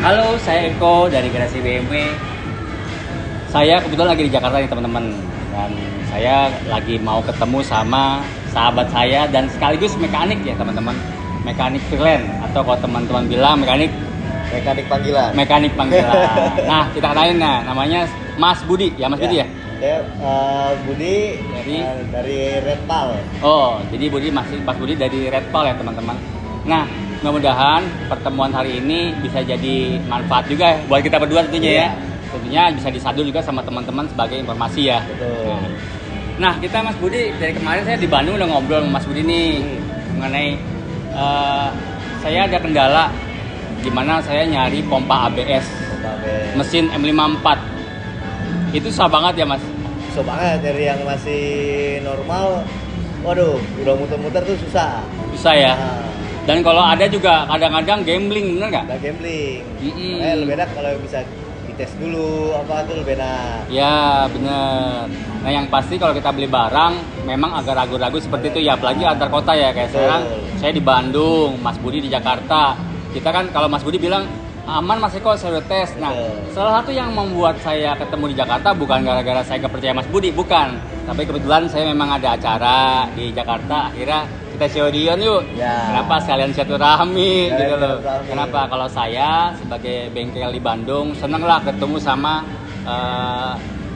Halo, saya Eko dari Garasi BMW. Saya kebetulan lagi di Jakarta nih teman-teman. Dan saya lagi mau ketemu sama sahabat saya dan sekaligus mekanik ya teman-teman. Mekanik freelance atau kalau teman-teman bilang mekanik panggilan. Mekanik panggilan. Nah, kita kenalin namanya Mas Budi ya, Mas Budi ya. Saya Budi dari Redpal. Oh, jadi Mas Budi dari Redpal ya teman-teman. Nah, mudah-mudahan pertemuan hari ini bisa jadi manfaat juga buat kita berdua tentunya ya. Tentunya bisa disadu juga sama teman-teman sebagai informasi ya. Betul. Nah, kita Mas Budi dari kemarin saya di Bandung udah ngobrol sama Mas Budi nih mengenai saya ada kendala di mana saya nyari pompa ABS. Mesin M54. Itu susah banget ya, Mas? Susah banget dari yang masih normal. Waduh, udah muter-muter tuh susah. Susah ya. Dan kalau ada juga kadang-kadang gambling, bener nggak? Udah gambling. Lebih enak kalau bisa dites dulu apa tuh lebih enak. Ya bener. Nah yang pasti kalau kita beli barang memang agak ragu-ragu seperti itu ya, apalagi antar kota ya kayak sekarang. Saya di Bandung, Mas Budi di Jakarta. Kita kan kalau Mas Budi bilang aman Mas Eko, saya udah tes. Nah salah satu yang membuat saya ketemu di Jakarta bukan gara-gara saya nggak percaya Mas Budi, bukan. Tapi kebetulan saya memang ada acara di Jakarta, akhirnya kita showdion yuk. Ya. Kenapa sekalian silaturahmi gitu loh. Kenapa kalau saya sebagai bengkel di Bandung seneng lah ketemu sama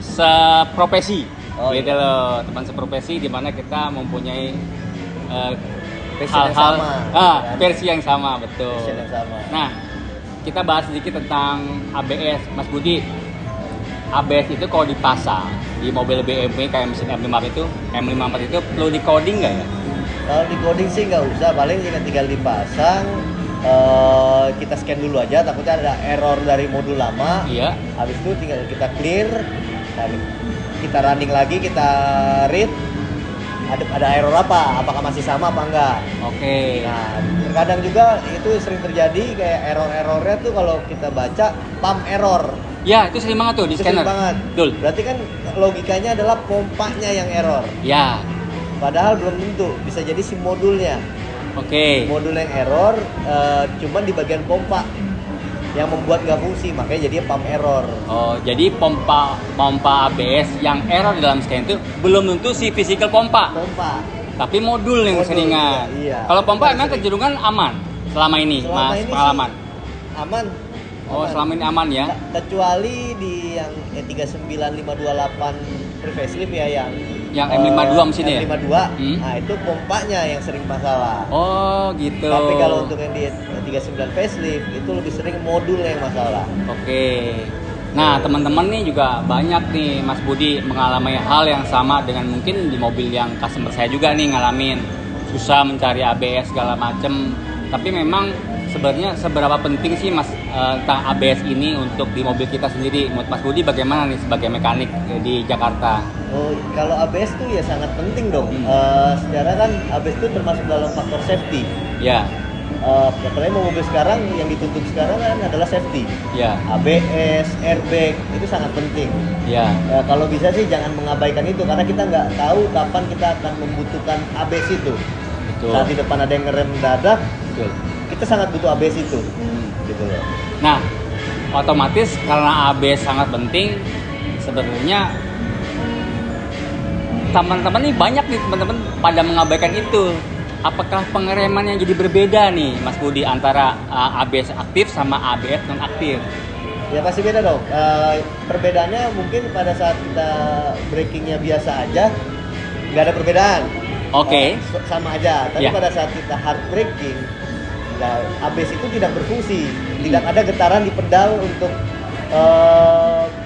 seprofesi gitu loh, teman seprofesi di mana kita mempunyai hal-hal versi yang sama betul. Versi yang sama. Nah, kita bahas sedikit tentang ABS, Mas Budi. ABS itu kalau dipasang di mobil BMW kayak mesin M54 itu perlu di coding nggak ya? Kalau di coding sih nggak usah, paling tinggal dipasang, kita scan dulu aja, takutnya ada error dari modul lama. Iya. Habis itu tinggal kita clear, kita running lagi, kita read, ada error apakah masih sama apa enggak. Oke. Nah, terkadang juga itu sering terjadi kayak error-errornya tuh kalau kita baca pump error. Ya, itu sering banget tuh di scanner. Sering banget. Betul. Berarti kan logikanya adalah pompanya yang error. Ya. Padahal belum tentu, bisa jadi si modulnya. Oke. Modul yang error, cuman di bagian pompa yang membuat nggak fungsi, makanya jadi pump error. Oh, jadi pompa ABS yang error di dalam scan itu belum tentu si physical pompa. Tapi modul yang seringan. Iya. Kalau pompa emang kecenderungan aman selama ini, Mas pengalaman. Aman. Oh, selama ini aman ya. Kecuali di yang E39528 pre-facelift ya yang M52 mesinnya ya? M52, nah itu pompanya yang sering masalah. Oh gitu. Tapi kalau untuk yang di 39 facelift itu lebih sering modulnya yang masalah. Oke. Nah teman-teman nih juga banyak nih Mas Budi mengalami hal yang sama dengan mungkin di mobil yang customer saya juga nih ngalamin susah mencari ABS segala macem. Tapi memang sebenarnya seberapa penting sih Mas tentang ABS ini untuk di mobil kita sendiri? Menurut Mas Budi bagaimana nih sebagai mekanik di Jakarta? Oh, kalau ABS tuh ya sangat penting dong. Secara kan ABS itu termasuk dalam faktor safety. Ya. Apalagi mobil sekarang yang dituntut sekarang kan adalah safety. Ya. ABS, airbag itu sangat penting. Ya. Kalau bisa sih jangan mengabaikan itu karena kita nggak tahu kapan kita akan membutuhkan ABS itu. Betul. Saat di depan ada yang ngerem dadak, betul. Kita sangat butuh ABS itu. Gitu loh. Nah, otomatis karena ABS sangat penting, sebenarnya teman-teman nih banyak nih teman-teman pada mengabaikan itu. Apakah pengereman yang jadi berbeda nih Mas Budi antara ABS aktif sama ABS non aktif? Ya pasti beda dong. Perbedaannya mungkin pada saat kita brakingnya biasa aja nggak ada perbedaan. Oke. Sama aja. Tapi pada saat kita hard braking, ABS itu tidak berfungsi, tidak ada getaran di pedal untuk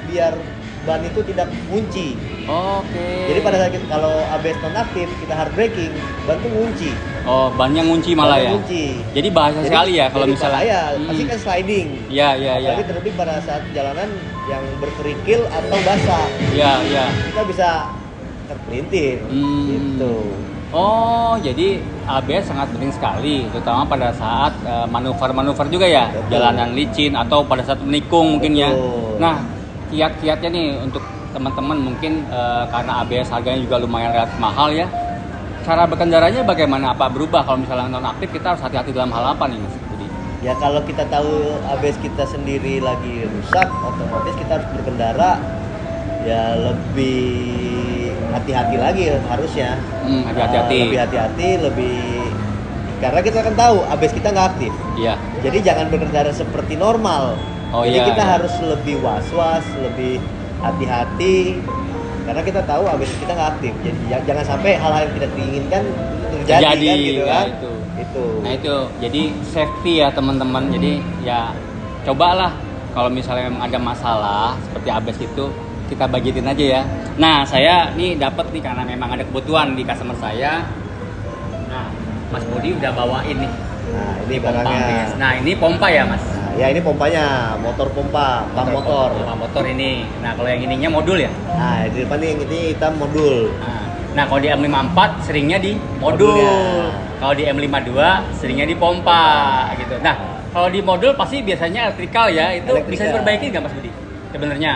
biar ban itu tidak ngunci. Oke. Jadi pada saat kalau ABS non aktif kita hard braking, ban tuh ngunci. Oh, bannya ngunci malah ya. Ngunci. Jadi bahaya sekali ya kalau misalnya. Pasti kan sliding. Iya. Tapi terlebih pada saat jalanan yang berkerikil atau basah. Iya. Kita bisa terpelintir. Gitu. Oh, jadi ABS sangat penting sekali, terutama pada saat manuver-manuver juga ya, jalanan licin atau pada saat menikung mungkin ya. Nah, kiat-kiatnya nih untuk teman-teman mungkin karena ABS harganya juga lumayan relatif mahal ya. Cara berkendaranya bagaimana? Apa berubah kalau misalnya non aktif kita harus hati-hati dalam hal apa nih Mas Budi? Ya kalau kita tahu ABS kita sendiri lagi rusak, otomatis kita harus berkendara ya lebih hati-hati lagi harusnya. Hati-hati. Lebih hati-hati, lebih karena kita kan tahu ABS kita nggak aktif. Iya. Jadi jangan berkendara seperti normal. Oh, Jadi iya, kita iya. harus lebih was-was, lebih hati-hati karena kita tahu ABS kita nggak aktif. Jadi jangan sampai hal-hal yang tidak diinginkan itu terjadi kan gitu ya, kan. itu. Nah itu jadi safety ya teman-teman. Jadi ya cobalah kalau misalnya memang ada masalah seperti ABS itu kita budgetin aja ya. Nah saya nih dapat nih karena memang ada kebutuhan di customer saya. Nah Mas Budi udah bawain nih. Nah ini pompa barangnya. ABS. Nah ini pompa ya Mas. Nah, ya ini pompanya, motor pompa, pump motor. Pompa motor ini. Nah kalau yang ininya modul ya. Nah di depan ini hitam modul. Nah kalau di M54 seringnya di modul. Modulnya. Kalau di M52 seringnya di pompa gitu. Nah kalau di modul pasti biasanya elektrikal ya. Itu bisa Elektrikal. diperbaiki nggak Mas Budi? Sebenarnya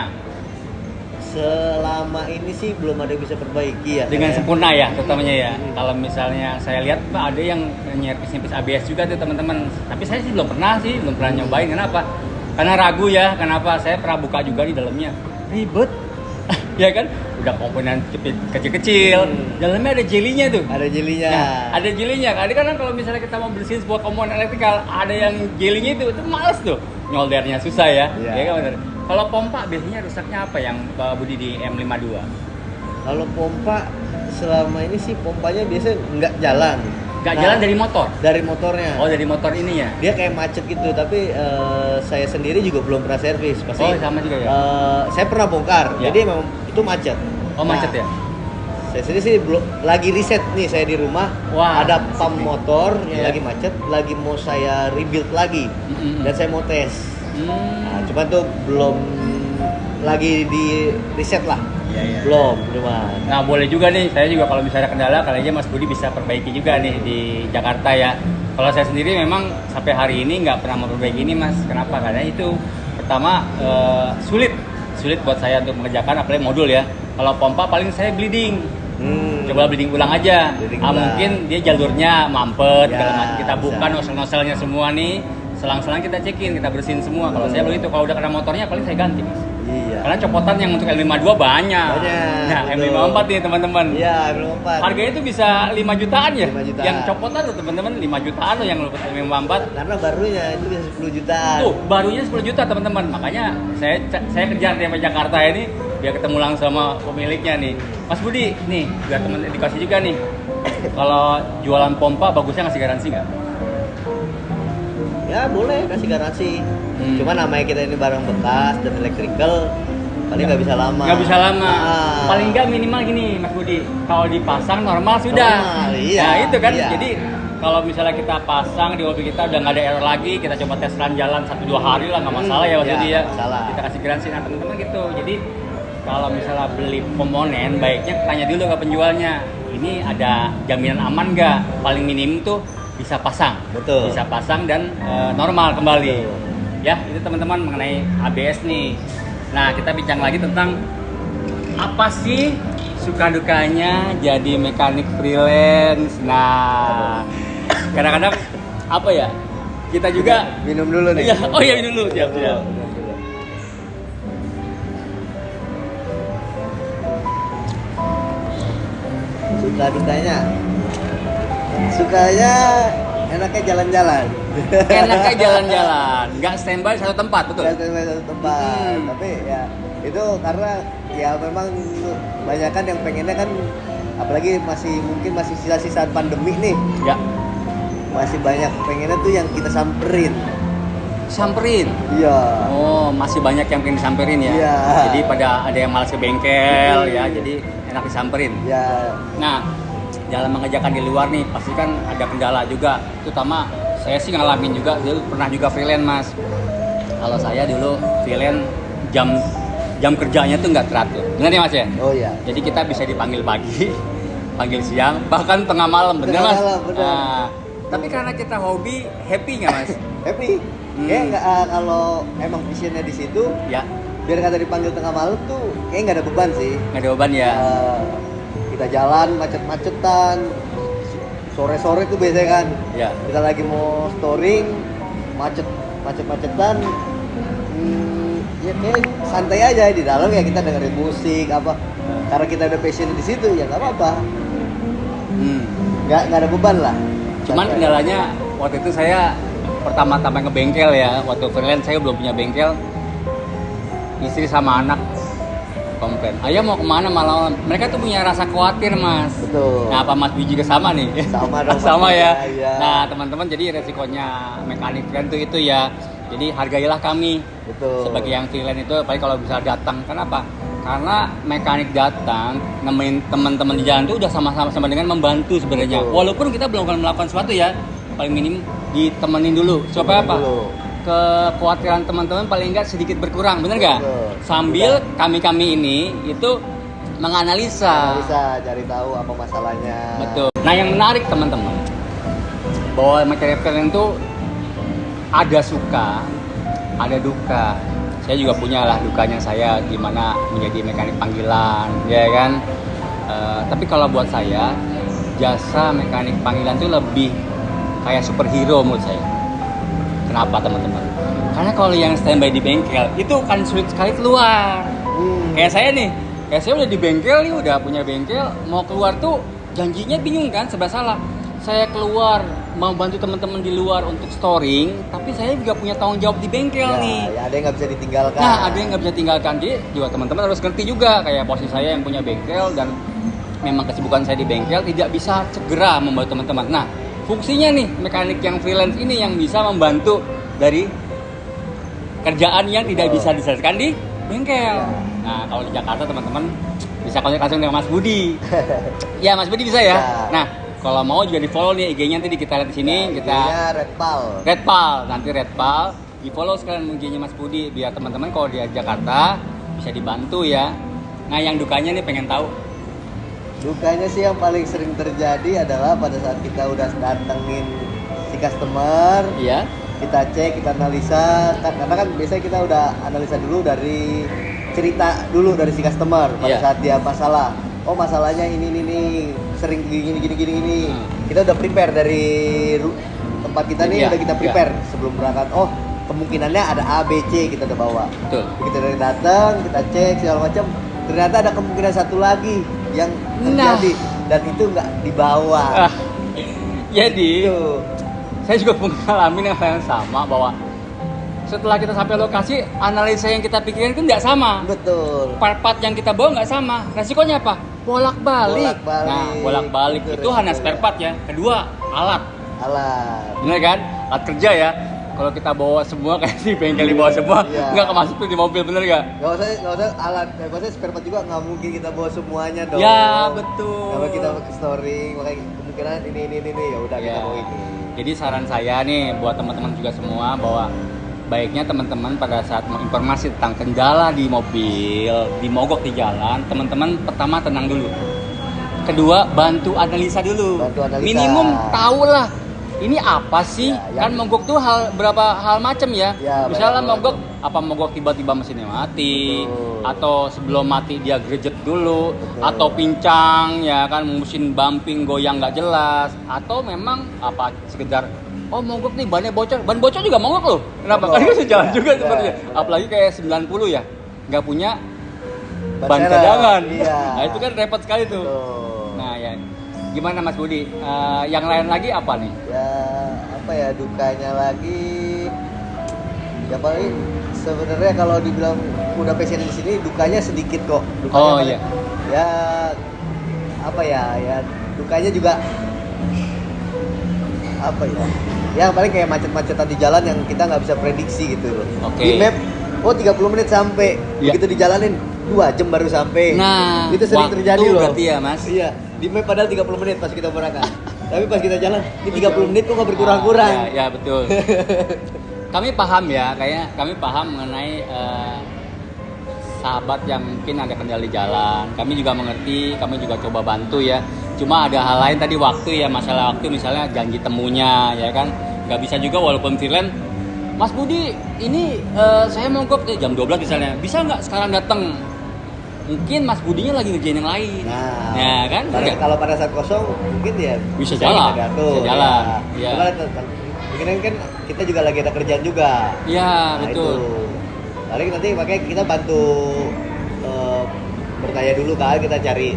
Selama ini sih belum ada yang bisa perbaiki ya. dengan Kayak- sempurna ya, terutamanya ya. Kalau misalnya saya lihat Pak ada yang nyerpis ABS juga tuh teman-teman. Tapi saya sih belum pernah nyobain. Kenapa? Karena ragu ya. Kenapa? Saya pernah buka juga di dalamnya. Ribet. Ya kan? Udah komponen kecil-kecil. Dalamnya ada jelinya tuh. Ada jelinya. Nah, ada jelinya. Kadang kalau misalnya kita mau bersihin sebuah komponen elektrikal, ada yang jelinya itu males tuh. Nyoldernya susah ya. Iya. Ya kan benar. Kalau pompa biasanya rusaknya apa yang Pak Budi di M52? Kalau pompa selama ini sih pompanya biasanya nggak jalan. Nggak Nah, jalan dari motor? Dari motornya. Oh dari motor ini ya? Dia kayak macet gitu, tapi saya sendiri juga belum pernah servis. Pasti. Oh sama juga ya? Saya pernah bongkar, Ya. jadi memang itu macet. Oh macet ya? Saya sendiri sih belum lagi riset nih saya di rumah. Wah, ada asik pump nih. motor yang Iya. lagi macet, lagi mau saya rebuild lagi dan saya mau tes. Nah, cuman tuh belum lagi di riset lah. Iya. Belum, cuman. Nah boleh juga nih, saya juga kalau misalnya kendala kali aja Mas Budi bisa perbaiki juga nih di Jakarta ya. Kalau saya sendiri memang sampai hari ini nggak pernah memperbaiki ini Mas. Kenapa? Karena itu pertama sulit buat saya untuk mengerjakan apalagi modul ya. Kalau pompa paling saya bleeding. Coba bleeding ulang aja. Bleeding ulang. Mungkin dia jalurnya mampet, Ya, segala macam. Kita bisa. buka nozzle-nozzlenya semua nih. Selang-selang kita cekin, kita bersihin semua. Kalau saya belum itu, kalau udah kena motornya paling saya ganti Mas. Iya. Karena copotan yang untuk L52 banyak. Nah, betul. M54 nih teman-teman. Iya, belum 4. Harganya itu bisa 5 jutaan ya? 5 jutaan. Yang copotan tuh teman-teman 5 jutaan loh yang M54. Karena barunya itu bisa 10 jutaan. Tuh, barunya 10 juta teman-teman. Makanya saya kejar sampai Jakarta ini biar ketemu langsung sama pemiliknya nih. Mas Budi, nih biar teman dikasih juga nih. Kalau jualan pompa bagusnya ngasih garansi nggak? Ya boleh kasih garansi. Cuma namanya kita ini barang bekas dan electrical paling nggak bisa lama. Nggak bisa lama. Ah. Paling nggak minimal gini Mas Budi. Kalau dipasang normal sudah. Normal, iya. Nah itu kan. Iya. Jadi kalau misalnya kita pasang di mobil kita udah nggak ada error lagi, kita coba tes run jalan 1-2 hari lah nggak masalah ya Mas Iya, Budi ya. nggak masalah. Kita kasih garansi nah teman-teman gitu. Jadi kalau misalnya beli komponen baiknya tanya dulu ke penjualnya. Ini ada jaminan aman nggak? Paling minim tuh bisa pasang. Betul. Bisa pasang dan normal kembali. Betul. Ya, itu teman-teman mengenai ABS nih. Nah, kita bincang lagi tentang apa sih suka dukanya jadi mekanik freelance. Nah, kadang-kadang apa ya? Kita juga Minum dulu nih. Iya, oh iya minum dulu, siap. Suka dukanya. Sukanya enaknya jalan-jalan. Enaknya jalan-jalan, nggak standby satu tempat, betul? Nggak sampai satu tempat. Tapi ya itu karena ya memang kebanyakan yang pengennya kan apalagi mungkin masih sisa-sisa pandemi nih. Ya, Masih banyak pengennya tuh yang kita samperin. samperin. Iya. Oh, masih banyak yang pengen disamperin ya. Iya. Jadi pada ada yang malas ke bengkel ya, jadi enak disamperin. Ya, Nah, dalam mengerjakan di luar nih pasti kan ada kendala juga. Terutama saya sih ngalamin juga, dulu pernah juga freelance Mas. Kalau saya dulu freelance jam kerjanya tuh nggak teratur. Benar ya Mas ya? oh ya. Jadi kita bisa dipanggil pagi, panggil siang, bahkan tengah malam, benar Tengah Mas? malam, benar. Nah, tapi karena kita hobi, happy nggak Mas? Happy. Kayak nggak kalau emang visionnya di situ, Ya, biar kata dipanggil tengah malam tuh kayak nggak ada beban sih. nggak ada beban ya. Kita jalan macet-macetan, sore-sore tuh biasanya kan. Ya. Kita lagi mau storing, macet-macetan, ya kayak santai aja di dalam ya, kita dengerin musik apa, karena kita udah passion di situ ya nggak apa-apa. Nggak ada beban lah. Cuman kendalanya waktu itu saya pertama-tama ngebengkel ya, waktu freelance saya belum punya bengkel. Istri sama anak komplain, ayah mau kemana malam? Mereka tuh punya rasa khawatir, Mas. Betul. Nah, apa Mas Biji juga sama nih? Sama dong. Sama ya. Ya. Nah, teman-teman, jadi resikonya mekanik freelance itu ya. Jadi hargailah kami. Betul. Sebagai yang freelance itu, apalagi kalau bisa datang. Kenapa? Karena mekanik datang nemenin teman-teman di jalan itu udah sama-sama dengan membantu sebenarnya. Betul. Walaupun kita belum akan melakukan sesuatu ya, paling minim ditemenin dulu. Supaya apa? Kekhawatiran teman-teman paling enggak sedikit berkurang, bener nggak? Sambil kami ini itu menganalisa, cari tahu apa masalahnya. betul. Nah, yang menarik teman-teman, bahwa mekanik freelance itu ada suka, ada duka. Saya juga punya lah dukanya saya gimana menjadi mekanik panggilan, ya kan. Tapi kalau buat saya, jasa mekanik panggilan itu lebih kayak superhero menurut saya. Kenapa teman-teman? Karena kalau yang standby di bengkel itu kan sulit sekali keluar. Kayak saya nih, udah di bengkel nih, udah punya bengkel, mau keluar tuh janjinya bingung kan, serba salah. Saya keluar mau bantu teman-teman di luar untuk storing, tapi saya juga punya tanggung jawab di bengkel nih. Ya ada yang nggak bisa ditinggalkan. Nah, ada yang nggak bisa tinggalkan. Jadi juga teman-teman harus ngerti juga, kayak posisi saya yang punya bengkel dan memang kesibukan saya di bengkel tidak bisa segera membantu teman-teman. Nah, fungsinya nih mekanik yang freelance ini yang bisa membantu dari kerjaan yang tidak bisa diselesaikan di bengkel. Nah, kalau di Jakarta teman-teman bisa kontak langsung dengan Mas Budi. Ya, Mas Budi bisa ya. Nah, kalau mau juga di follow nih IG-nya, nanti kita lihat di sini. Kita Redpal, nanti Redpal di follow sekalian IG-nya Mas Budi biar teman-teman kalau di Jakarta bisa dibantu ya. Nah, yang dukanya nih pengen tahu. Dukanya sih yang paling sering terjadi adalah pada saat kita udah datengin si customer, Iya. kita cek, kita analisa, karena kan biasanya kita udah analisa dulu dari cerita dulu dari si customer pada saat dia masalah. Oh, masalahnya ini sering gini. Kita udah prepare dari tempat kita nih, udah kita prepare sebelum berangkat. Oh, kemungkinannya ada A, B, C kita udah bawa. Betul. Begitu dari datang, kita cek segala macam. Ternyata ada kemungkinan satu lagi yang terjadi dan itu nggak dibawa. Jadi saya juga mengalami yang sama, bahwa setelah kita sampai lokasi, analisa yang kita pikirin itu nggak sama. Betul. Part-part yang kita bawa nggak sama. Resikonya apa? Bolak-balik. Nah, bolak-balik itu hanya spare part ya. Kedua, alat. Bener kan? Alat kerja ya. Kalau kita bawa semua kayak di bengkel dibawa semua, nggak kemasuk tuh di mobil, bener nggak? Nggak usah alat, maksudnya spare part juga nggak mungkin kita bawa semuanya dong. Ya, betul. Kalau kita ke storing, makanya kemungkinan ini ya udah kita bawa ini. Jadi saran saya nih buat teman-teman juga semua, bahwa baiknya teman-teman pada saat menginformasi tentang kendala di mobil, di mogok di jalan, teman-teman pertama tenang dulu. Kedua, bantu analisa dulu. Minimum tahulah ini apa sih? Kan mogok tuh berapa hal macam ya. Misalnya mogok, apa mogok tiba-tiba mesinnya mati, atau sebelum mati dia grejet dulu, atau pincang ya kan, mesin bumping goyang nggak jelas, atau memang apa sekedar mogok nih bannya bocor. Ban bocor juga mogok loh. Kenapa? Kan bisa jalan juga sebenarnya. Apalagi kayak 90 ya, nggak punya ban cadangan. Nah, itu kan repot sekali tuh. Nah, ya gimana Mas Budi? Yang lain lagi apa nih? Ya apa ya, dukanya lagi? Ya paling sebenarnya kalau dibilang udah passion di sini, dukanya sedikit kok. Dukanya ya apa ya dukanya juga apa ya? Ya paling kayak macet-macetan di jalan yang kita nggak bisa prediksi gitu loh. Di map 30 menit sampai, begitu dijalanin 2 jam baru sampai. Nah, itu sering terjadi loh. Berarti ya Mas. Iya, di map padahal 30 menit pas kita berangkat. Tapi pas kita jalan, ini 30 menit kok nggak berkurang-kurang. Ya betul. Kami paham ya, kami paham mengenai sahabat yang mungkin ada kendala di jalan. Kami juga mengerti, kami juga coba bantu ya. Cuma ada hal lain tadi, waktu ya, masalah waktu, misalnya janji temunya ya kan. Nggak bisa juga walaupun freelance. Mas Budi, ini saya mogok jam 12 misalnya. Bisa nggak sekarang datang? Mungkin Mas Budinya lagi ngerjain yang lain. Nah, ya kan? Kalau pada saat kosong mungkin ya bisa jalan. Bisa jalan. Ya. kemungkinan kan kita juga lagi ada kerjaan juga. Iya, Nah, betul. itu. Paling nanti makanya kita bantu bertanya dulu kan, kita cari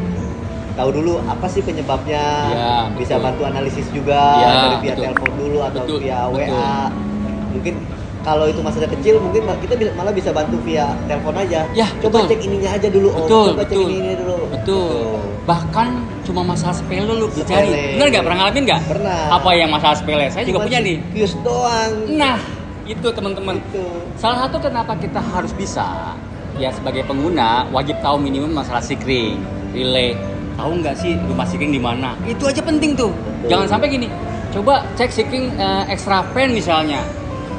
tahu dulu apa sih penyebabnya. Ya, bisa betul. bantu analisis juga Ya, dari via betul. telepon dulu atau Betul, via betul. WA. Mungkin kalau itu masalah kecil mungkin kita malah bisa bantu via telepon aja. Ya, Coba betul. cek ininya aja dulu. Betul, Coba cek betul. ini dulu. Betul. Bahkan cuma masalah sepele lu Sepele. dicari. Bener nggak? Pernah ngalamin nggak? Pernah. Apa yang masalah sepele? Saya juga Cuman punya nih. kios doang. Nah, itu teman-teman. Itu. Salah satu kenapa kita harus bisa, ya sebagai pengguna wajib tahu minimum masalah sikring, relay. Tahu nggak sih rumah sikring di mana? Itu aja penting tuh. Betul. Jangan sampai gini. Coba cek sikring extra fan misalnya.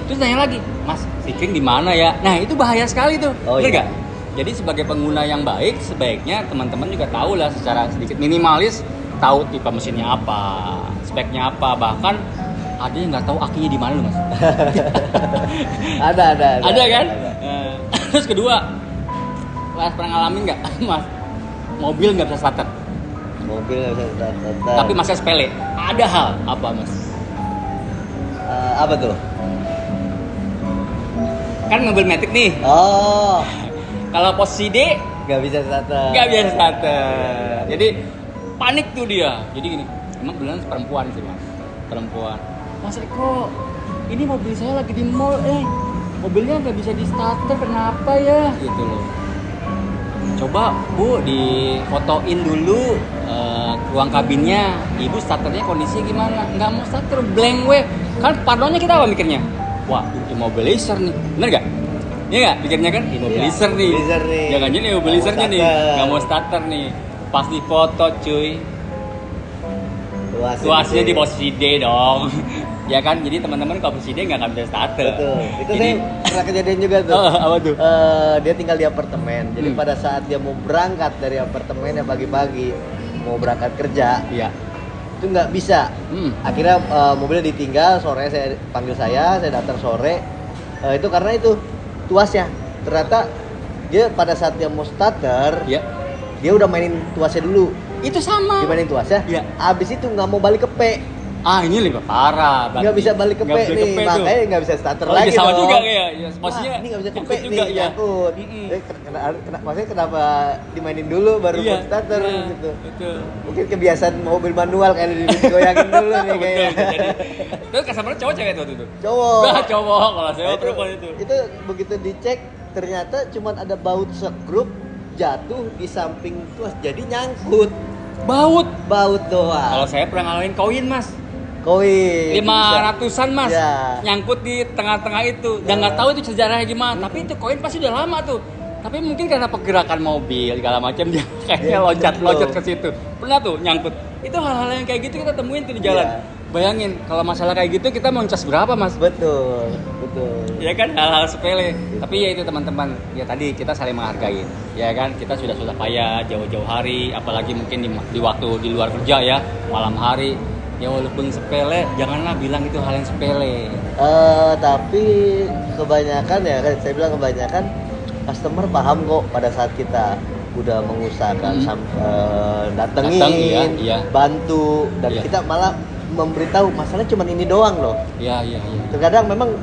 Terus tanya lagi, Mas, sikring di mana ya? Nah, itu bahaya sekali tuh. Oh, Bener iya. nggak? Jadi sebagai pengguna yang baik, sebaiknya teman-teman juga tahu lah secara sedikit minimalis, tahu tipe mesinnya apa, speknya apa, bahkan ada yang nggak tahu akinya di mana loh, Mas. Ada. Ada kan? Ada. Terus kedua, Mas pernah ngalamin nggak, Mas, mobil nggak bisa starter, Mobil nggak bisa starter. tapi masih sepele. Ada hal apa, Mas? Apa tuh? Kan mobil Matic nih, Oh, kalau posisi D nggak bisa starter. nggak bisa starter. Jadi panik tuh dia. Jadi gini, emang beneran perempuan sih, Mas. Perempuan. Mas Eko, ini mobil saya lagi di mall, mobilnya nggak bisa di starter, kenapa ya? Gitu loh. Coba Bu difotoin dulu ruang kabinnya, Ibu starternya kondisinya gimana? Nggak mau starter, blank weh. Kan parnonya kita apa mikirnya? Wah, immobilizer nih, bener nggak? Iya nggak? Pikirnya kan immobilizer Iya, nih. immobilizer nih. Jangan jadi immobilizernya Nggak nih, mau starter. nggak mau starter nih. Pas difoto cuy, tuasnya di posisi D dong. Ya kan, jadi teman-teman kalau posisi D nggak akan bisa starter. Betul. Itu Jadi, saya pernah kejadian juga tuh. apa tuh? Dia tinggal di apartemen. Jadi Hmm. pada saat dia mau berangkat dari apartemennya pagi-pagi, mau berangkat kerja, Iya. itu nggak bisa. Akhirnya mobilnya ditinggal. Sore saya panggil saya datang sore. Itu karena itu tuasnya. Ternyata dia pada saat dia mau starter, Iya. dia udah mainin tuasnya dulu. Itu sama. Dimainin tuasnya. Iya. Abis itu nggak mau balik ke P. Ini lebih parah. berarti. Nggak bisa balik ke P Nggak bisa nih, ke P tuh. makanya nggak bisa starter Oh, lagi sama dong. juga kayak. Ya, posisinya Wah, ini nggak bisa ke P nyangkut nih, juga ya. nyangkut. Mm-mm. Maksudnya kenapa dimainin dulu baru Iya. buat starter Nah, gitu. Betul. Mungkin kebiasaan mobil manual kayak digoyangin dulu nih Betul. kayaknya. Terus customer cowok cewek tuh tuh. Cowok. Nah, cowok kalau saya Nah, perempuan itu. Itu begitu dicek ternyata cuma ada baut sekrup jatuh di samping tuas jadi nyangkut. Baut. Baut Kalau doang. saya pernah ngalamin koin, Mas. Koin. 500-an Mas, Ya. nyangkut di tengah-tengah itu, dan nggak tahu itu sejarahnya gimana. Tapi itu koin pasti udah lama tuh. Tapi mungkin karena pergerakan mobil segala macam dia kayaknya Dia loncat-loncat gitu. ke situ. Pernah tuh nyangkut. Itu hal-hal yang kayak gitu kita temuin tuh di jalan. Iya. Bayangin kalau masalah kayak gitu kita mau ngecas berapa, Mas? Betul. Ya kan hal-hal sepele. Tapi ya itu teman-teman, ya tadi kita saling menghargai. Ya kan kita sudah payah jauh-jauh hari, apalagi mungkin di waktu di luar kerja ya, malam hari. Ya walaupun sepele, janganlah bilang itu hal yang sepele. Tapi kebanyakan ya, saya bilang kebanyakan customer paham kok pada saat kita udah mengusahakan datengin, Datang, iya. bantu, dan Iya. kita malah memberitahu masalah cuma ini doang loh. Iya. Terkadang memang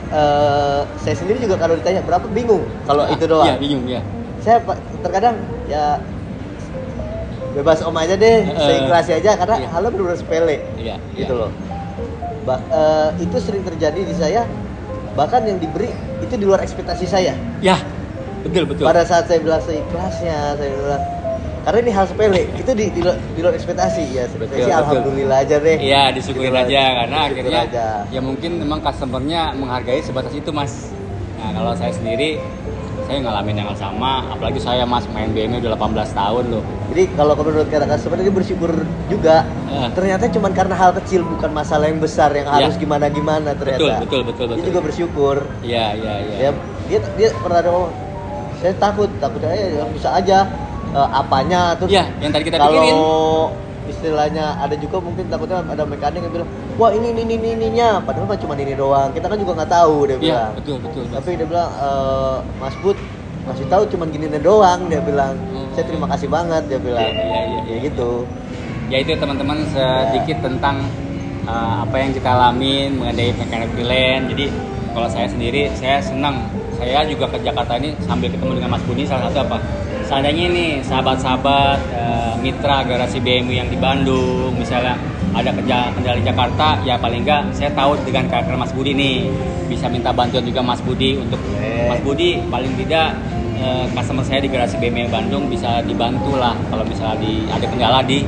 saya sendiri juga kalau ditanya berapa bingung kalau itu doang. Iya, bingung ya. Saya terkadang ya bebas om aja deh, seikhlasnya aja karena Iya. halnya benar-benar sepele. Iya, Gitu loh. Itu sering terjadi di saya, bahkan yang diberi itu di luar ekspektasi saya. Ya, betul. Pada saat saya bilang seikhlasnya, saya bilang karena ini hal sepele, itu di luar ekspektasi ya. Saya Betul, sih betul. alhamdulillah aja deh. Iya, disyukurin Gitu aja karena disyukur akhirnya aja. ya mungkin memang customernya menghargai sebatas itu, Mas. Nah, kalau saya sendiri saya ngalamin yang sama, apalagi saya Mas main BMW udah 18 tahun loh. Jadi kalau menurut kata customer ini bersyukur juga. Ternyata cuma karena hal kecil, bukan masalah yang besar yang harus Iya. gimana ternyata. Betul. Dia juga bersyukur. Iya. Dia pernah ada ngomong, saya takutnya ya bisa aja apanya terus. Iya, yang tadi kita kalau pikirin. istilahnya ada juga mungkin takutnya ada mekanik yang bilang, wah ininya, padahal mah cuma ini doang. Kita kan juga nggak tahu dia Iya, bilang. betul. Mas. Tapi dia bilang, Mas Bud kasih tahu cuma gini doang, dia bilang. Saya terima kasih banget, dia bilang. Iya. Ya gitu. Ya itu teman-teman sedikit tentang apa yang kita alamin mengenai mechanic freelance. Jadi kalau saya sendiri saya senang. Saya juga ke Jakarta ini sambil ketemu dengan Mas Budi. Salah satu apa? Seandainya nih sahabat-sahabat mitra garasi BMW yang di Bandung misalnya ada kendala di Jakarta, ya paling enggak saya tahu dengan karakter Mas Budi nih, bisa minta bantuan juga Mas Budi untuk Mas Budi paling tidak customer saya di garasi BMW Bandung bisa dibantu lah kalau misalnya ada kendala di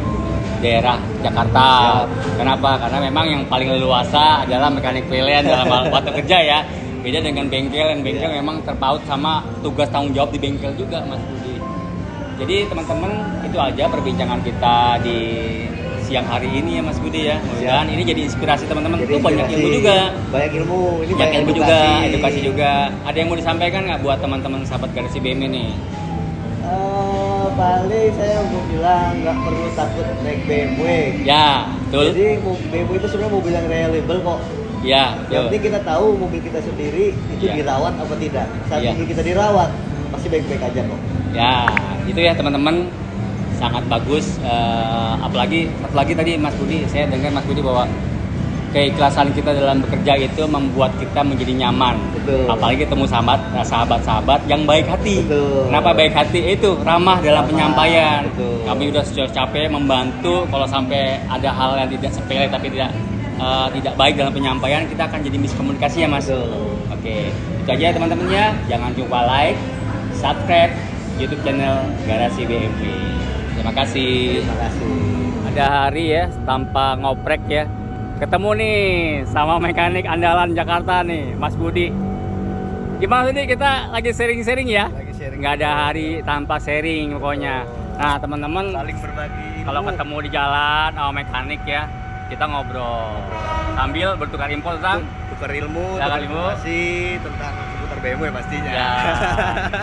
daerah Jakarta. Siap. Kenapa? Karena memang yang paling leluasa adalah mechanic freelance dalam waktu kerja ya. Beda dengan bengkel, yang bengkel memang terpaut sama tugas tanggung jawab di bengkel juga Mas Budi. Jadi teman-teman itu aja perbincangan kita di siang hari ini ya Mas Budi ya. Mudah-mudahan ini jadi inspirasi teman-teman. Itu banyak ilmu juga. Banyak ilmu, ini banyak ilmu edukasi. juga, edukasi juga. Ada yang mau disampaikan nggak buat teman-teman sahabat garasi BMW nih? Paling saya mau bilang nggak perlu takut naik BMW. Ya, betul. Jadi BMW itu sebenarnya mobil yang reliable kok. Ya, Yang betul. penting kita tahu mobil kita sendiri itu Ya. dirawat apa tidak. Saat Ya. mobil kita dirawat, pasti baik-baik aja kok. Ya, itu ya teman-teman, sangat bagus. Apalagi satu lagi tadi Mas Budi, saya dengar Mas Budi bahwa keikhlasan kita dalam bekerja itu membuat kita menjadi nyaman. Betul. Apalagi ketemu sahabat-sahabat yang baik hati. Betul. Kenapa baik hati? Itu ramah dalam penyampaian. Betul. Kami udah capek membantu. Kalau sampai ada hal yang tidak sepele tapi tidak baik dalam penyampaian, kita akan jadi miskomunikasi ya Mas. Betul. Oke, itu aja teman-teman ya. Jangan lupa like, subscribe YouTube channel Garasi BMW. Terima kasih. Terima kasih. Ada hari ya tanpa ngoprek ya. Ketemu nih sama mekanik andalan Jakarta nih, Mas Budi. Gimana nih kita lagi sharing-sharing ya? Lagi sharing. Nggak ada hari tanpa sharing pokoknya. Nah teman-teman, Saling berbagi. kalau ketemu di jalan sama mekanik ya, kita ngobrol sambil bertukar info tentang tukar ilmu, Tukar tukar ilmu. informasi tentang seputar BMW pastinya. ya.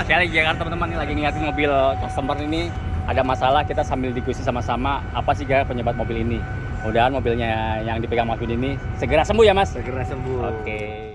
Saya lagi di Jakarta teman-teman nih, lagi ngeliatin mobil customer ini ada masalah, kita sambil diskusi sama-sama apa sih penyebab mobil ini. Mudah-mudahan mobilnya yang dipegang Mas Budi ini segera sembuh ya Mas. Segera sembuh. Oke.